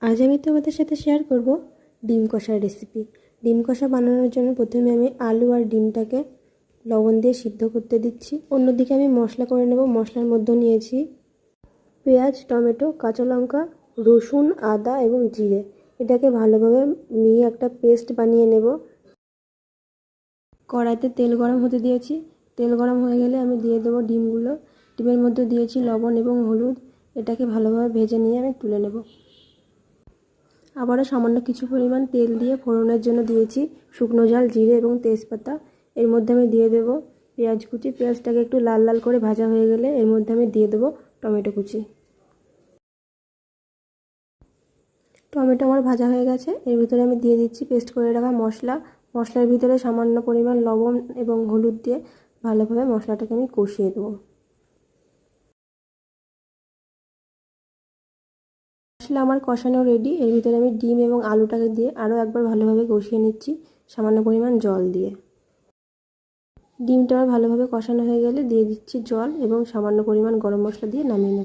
আজ আমি তোমাদের সাথে শেয়ার করব ডিম কষার রেসিপি। ডিম কষা বানানোর জন্য প্রথমে আমি আলু আর ডিমটাকে লবণ দিয়ে সিদ্ধ করতে দিচ্ছি। অন্যদিকে আমি মশলা করে নেব। মশলার মধ্যে নিয়েছি পেঁয়াজ, টমেটো, কাঁচা লঙ্কা, রসুন, আদা এবং জিরে। এটাকে ভালোভাবে মিহি একটা পেস্ট বানিয়ে নেব। কড়াইতে তেল গরম হতে দিয়েছি। তেল গরম হয়ে গেলে আমি দিয়ে দেবো ডিমগুলো। ডিমের মধ্যে দিয়েছি লবণ এবং হলুদ। এটাকে ভালোভাবে ভেজে নিয়ে আমি তুলে নেব। আবারও সামান্য কিছু পরিমাণ তেল দিয়ে ফোড়নের জন্য দিয়েছি শুকনো ঝাল, জিরে এবং তেজপাতা। এর মধ্যে আমি দিয়ে দেব পেঁয়াজ কুচি। পেঁয়াজটাকে একটু লাল লাল করে ভাজা হয়ে গেলে এর মধ্যে আমি দিয়ে দেব টমেটো কুচি। টমেটো আমার ভাজা হয়ে গেছে। এর ভিতরে আমি দিয়ে দিচ্ছি পেস্ট করে রাখা মশলা। মশলার ভিতরে সামান্য পরিমাণ লবণ এবং হলুদ দিয়ে ভালোভাবে মশলাটাকে আমি কষিয়ে দেবো। মশলা আমার কষানো রেডি। এর ভিতরে আমি ডিম এবং আলুটাকে দিয়ে আরও একবার ভালোভাবে কষিয়ে নিচ্ছি সামান্য পরিমাণ জল দিয়ে। ডিমটা আমার ভালোভাবে কষানো হয়ে গেলে দিয়ে দিচ্ছি জল এবং সামান্য পরিমাণ গরম মশলা দিয়ে নামিয়ে নেব।